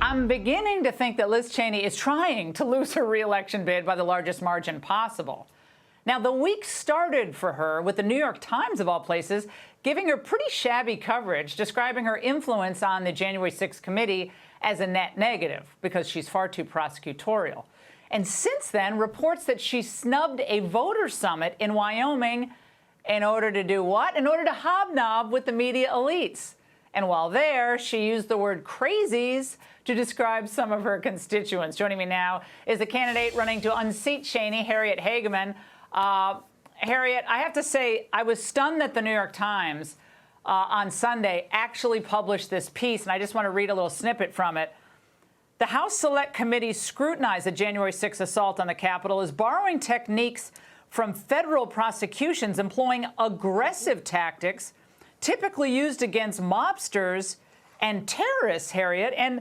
I'm beginning to think that Liz Cheney is trying to lose her re-election bid by the largest margin possible. Now, the week started for her with the New York Times, of all places, giving her pretty shabby coverage, describing her influence on the January 6th committee as a net negative because she's far too prosecutorial. And since then, reports that she snubbed a voter summit in Wyoming in order to do what? In order to hobnob with the media elites. And while there, she used the word crazies to describe some of her constituents. Joining me now is the candidate running to unseat Cheney, Harriet Hageman. Harriet, I have to say, I was stunned that the New York Times on Sunday actually published this piece, and I just want to read a little snippet from it. The House Select Committee scrutinized the January 6th assault on the Capitol as borrowing techniques from federal prosecutions employing aggressive tactics typically used against mobsters and terrorists, Harriet. And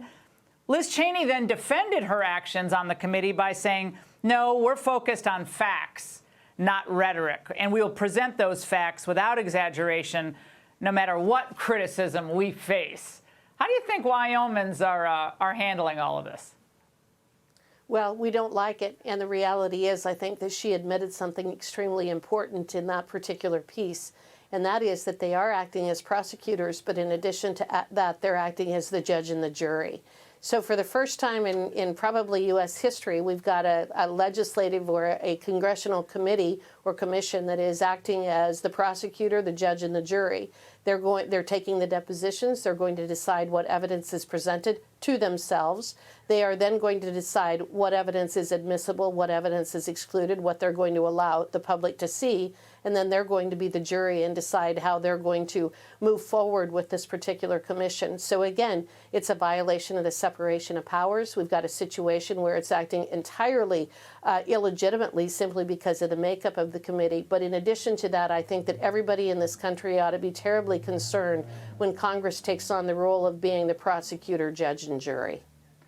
Liz Cheney then defended her actions on the committee by saying, no, we're focused on facts, not rhetoric, and we will present those facts without exaggeration, no matter what criticism we face. How do you think Wyomans are handling all of this? Well, we don't like it, and the reality is I think that she admitted something extremely important in that particular piece, and that is that they are acting as prosecutors, but in addition to that, they're acting as the judge and the jury. So for the first time in probably U.S. history, we've got a legislative or a congressional committee or commission that is acting as the prosecutor, the judge, and the jury. They're taking the depositions. They're going to decide what evidence is presented to themselves. They are then going to decide what evidence is admissible, what evidence is excluded, what they're going to allow the public to see, and then they're going to be the jury and decide how they're going to move forward with this particular commission. So again, it's a violation of the separation of powers. We've got a situation where it's acting entirely illegitimately simply because of the makeup of the committee. But in addition to that, I think that everybody in this country ought to be terribly concerned when Congress takes on the role of being the prosecutor, judge, and jury.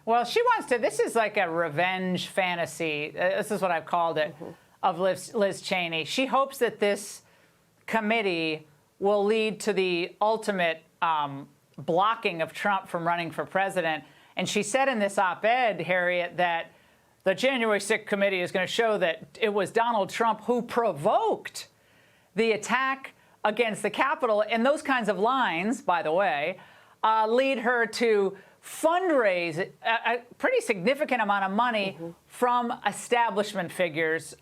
Well, she wants to, this is like a revenge fantasy. This is what I've called it, of Liz Cheney. She hopes that this committee will lead to the ultimate blocking of Trump from running for president. And she said in this op-ed, Harriet, that the January 6th committee is going to show that it was Donald Trump who provoked the attack against the Capitol. And those kinds of lines, by the way, lead her to fundraise a pretty significant amount of money from establishment figures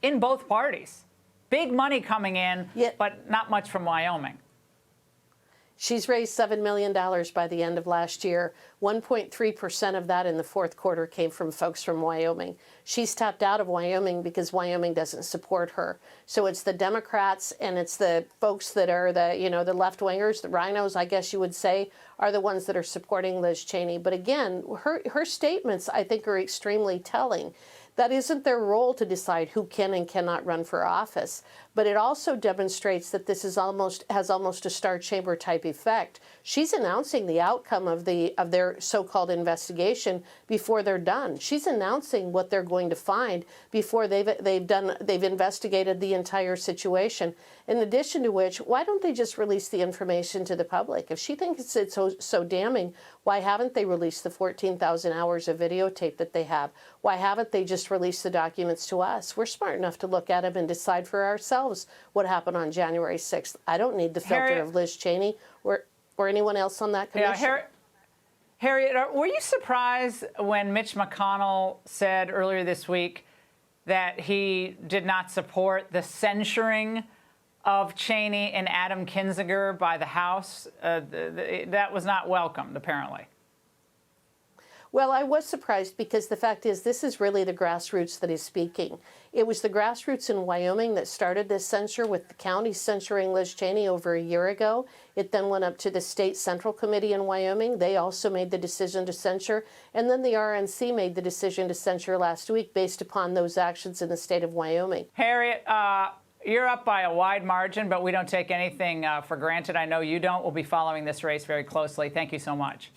in both parties. Big money coming in, but not much from Wyoming. She's raised $7 million by the end of last year. 1.3% of that in the fourth quarter came from folks from Wyoming. She's tapped out of Wyoming because Wyoming doesn't support her. So it's the Democrats and it's the folks that are the left-wingers, the rhinos, I guess you would say, are the ones that are supporting Liz Cheney. But again, her statements, I think, are extremely telling. That isn't their role to decide who can and cannot run for office, but it also demonstrates that this has almost a Star Chamber type effect. She's announcing the outcome of their so-called investigation before they're done. She's announcing what they're going to find before they've investigated the entire situation. In addition to which, why don't they just release the information to the public? If she thinks it's so damning, why haven't they released the 14,000 hours of videotape that they have? Why haven't they just released the documents to us? We're smart enough to look at them and decide for ourselves what happened on January 6th. I don't need the filter of Liz Cheney or anyone else on that commission. Yeah, Harriet, were you surprised when Mitch McConnell said earlier this week that he did not support the censuring of Cheney and Adam Kinzinger by the House? That was not welcomed, apparently. Well, I was surprised because the fact is this is really the grassroots that is speaking. It was the grassroots in Wyoming that started this censure with the county censoring Liz Cheney over a year ago. It then went up to the state central committee in Wyoming. They also made the decision to censure. And then the RNC made the decision to censure last week based upon those actions in the state of Wyoming. Harriet, you're up by a wide margin, but we don't take anything for granted. I know you don't. We'll be following this race very closely. Thank you so much.